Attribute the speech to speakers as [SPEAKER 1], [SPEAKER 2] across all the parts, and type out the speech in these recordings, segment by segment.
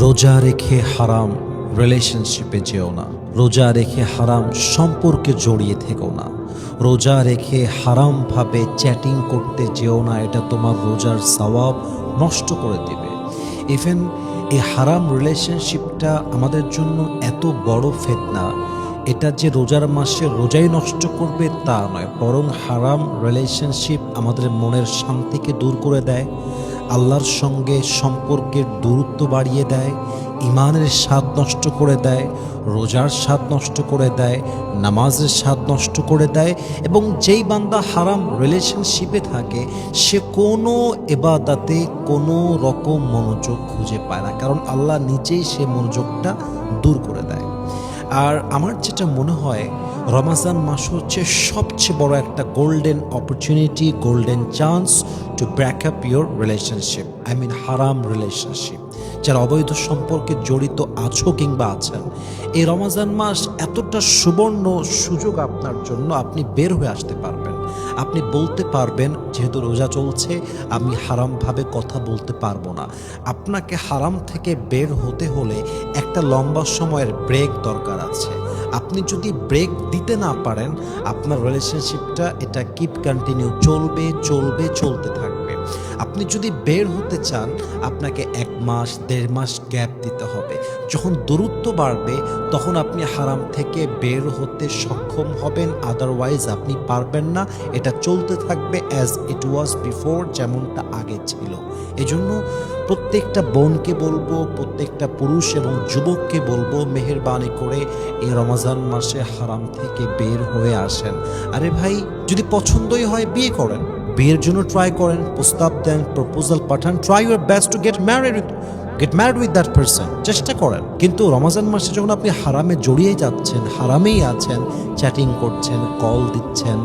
[SPEAKER 1] রোজা রেখে হারাম রিলেশনশিপে যেও না। রোজা রেখে হারাম সম্পর্কে জড়িয়ে থেকো না। রোজা রেখে হারামভাবে চ্যাটিং করতে যেও না, এটা তোমার রোজার সওয়াব নষ্ট করে দেবে। ইভেন এই হারাম রিলেশনশিপটা আমাদের জন্য এত বড় ফিতনা, এটা যে রোজার মাসে রোজাই নষ্ট করবে তা নয়, বরং হারাম রিলেশনশিপ আমাদের মনের শান্তিকে দূর করে দেয়, আল্লাহর সঙ্গে সম্পর্কের দূরত্ব বাড়িয়ে দেয়, ইমানের স্বাদ নষ্ট করে দেয়, রোজার স্বাদ নষ্ট করে দেয়, নামাজের স্বাদ নষ্ট করে দেয়। এবং যেই বান্দা হারাম রিলেশনশিপে থাকে সে কোনো ইবাদতে কোনো রকম মনোযোগ খুঁজে পায় না, কারণ আল্লাহ নিজেই সে মনোযোগটা দূর করে দেয়। আর আমার যেটা মনে হয়, রমাজান মাস হচ্ছে সবচেয়ে বড় একটা golden opportunity, golden chance to break up your relationship, I mean হারাম রিলেশনশিপ। যারা অবৈধ সম্পর্কে জড়িত আছো কিংবা আছেন, এই রমাজান মাস এতটা সুবর্ণ সুযোগ আপনার জন্য, আপনি বের হয়ে আসতে পারবেন। আপনি বলতে পারবেন, যেহেতু রোজা চলছে আমি হারামভাবে কথা বলতে পারবো না। আপনাকে হারাম থেকে বের হতে হলে একটা লম্বা সময়ের ব্রেক দরকার আছে। আপনি যদি ব্রেক দিতে না পারেন, আপনার রিলেশনশিপটা এটা কিপ কন্টিনিউ চলবে চলবে চলতে থাকবে। আপনি যদি বের হতে চান, আপনাকে 1 মাস 1.5 মাস গ্যাপ দিতে হবে। যখন দূরত্ব বাড়বে তখন আপনি হারাম থেকে বের হতে সক্ষম হবেন, আদারওয়াইজ আপনি পারবেন না। এটা চলতে থাকবে অ্যাজ ইট ওয়াজ বিফোর, যেমনটা আগে ছিল। এজন্য প্রত্যেকটা বোনকে বলবো, প্রত্যেকটা পুরুষ এবং যুবককে বলবো, মেহেরবানি করে এই রমজান মাসে হারাম থেকে বের হয়ে আসেন। আরে ভাই, যদি পছন্দই হয় বিয়ে করেন, বিয়ের জন্য ট্রাই করেন, প্রস্তাব দেন, প্রপোজাল পাঠান, try your best to get married with that person, চেষ্টা করেন। কিন্তু রমজান মাসে যখন আপনি হারামে জড়িয়ে যাচ্ছেন, হারামেই আছেন, চ্যাটিং করছেন, কল দিচ্ছেন,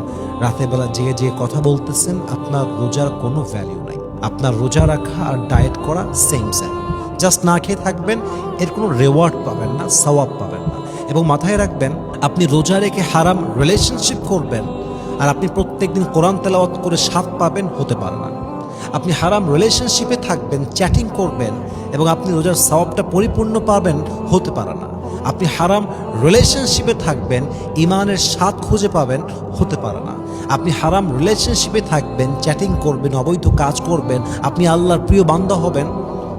[SPEAKER 1] রাতের বেলা জেগে জেগে কথা বলতেছেন, আপনার রোজার কোনো ভ্যালিউ নাই। আপনার রোজা রাখা আর ডায়েট করা সেম। জাস্ট না খেয়ে থাকবেন, এর কোনো রেওয়ার্ড পাবেন না, সওয়াব পাবেন না। এবং মাথায় রাখবেন, আপনি রোজা রেখে হারাম রিলেশনশিপ করবেন আর আপনি প্রত্যেকদিন কোরআন তেলাওয়াত করে স্বাদ পাবেন, হতে পারে না। আপনি হারাম রিলেশনশিপে থাকবেন, চ্যাটিং করবেন এবং আপনি রোজার সওয়াবটা পরিপূর্ণ পাবেন, হতে পারে না। আপনি হারাম রিলেশনশিপে থাকবেন, ইমানের স্বাদ খুঁজে পাবেন, হতে পারে না। আপনি হারাম রিলেশনশিপে থাকবেন, চ্যাটিং করবেন, অবৈধ কাজ করবেন, আপনি আল্লাহর প্রিয় বান্দা হবেন,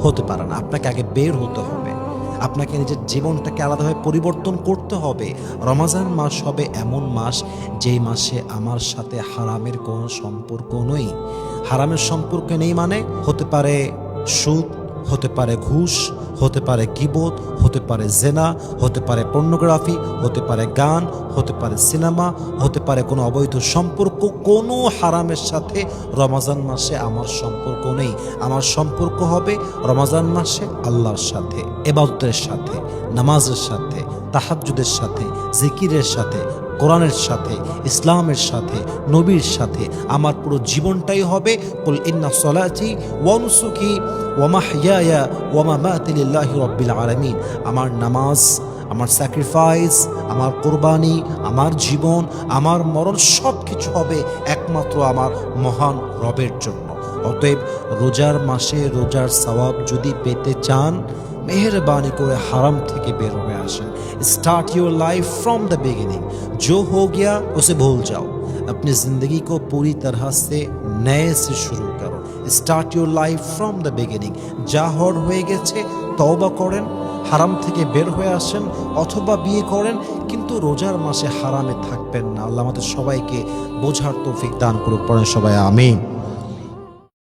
[SPEAKER 1] হতে পারে না। আপনাকে আগে বের হতে হবে, আপনাকে নিজের জীবনটাকে আলাদাভাবে পরিবর্তন করতে হবে। রমজান মাস হবে এমন মাস, যেই মাসে আমার সাথে হারামের কোনো সম্পর্ক নেই। হারামের সম্পর্ক নেই মানে হতে পারে সুদ, হতে পারে ঘুষ, হতে পারে গীবত, হতে পারে জেনা, হতে পারে পর্নোগ্রাফি, হতে পারে গান, হতে পারে সিনেমা, হতে পারে কোনো অবৈধ সম্পর্ক। কোনো হারামের সাথে রমজান মাসে আমার সম্পর্ক নেই। আমার সম্পর্ক হবে রমজান মাসে আল্লাহর সাথে, ইবাদতের সাথে, নামাজের সাথে, তাহাজ্জুদের সাথে, জিকিরের সাথে, কোরআনের সাথে, ইসলামের সাথে, নবীর সাথে। আমার পুরো জীবনটাই হবে কুল ইন্না সলাতি ওয়া নুসুকি ওয়া মাহইয়ায়া ওয়া মামাতি লিল্লাহি রাব্বিল আলামিন। আমার নামাজ, আমার স্যাক্রিফাইস, আমার কোরবানি, আমার জীবন, আমার মরণ সব কিছু হবে একমাত্র আমার মহান রবের জন্য। অতএব রোজার মাসে রোজার সওয়াব যদি পেতে চান, मेहरबानी करे हराम থেকে বের হয়ে আসেন। Start your life from the beginning, जो हो गया उसे भूल जाओ। अपनी जिंदगी को पूरी तरह से नए से शुरू करो। Start your life from the beginning. যা হওয়ার হয়ে গেছে তওবা করেন, হারাম থেকে বের হয়ে আসেন, অথবা বিয়ে করেন, কিন্তু রোজার মাসে হারামে থাকবেন না। আল্লাহ আমাদের সবাইকে বোঝার তৌফিক দান করুক। পড়েন সবাই আমিন।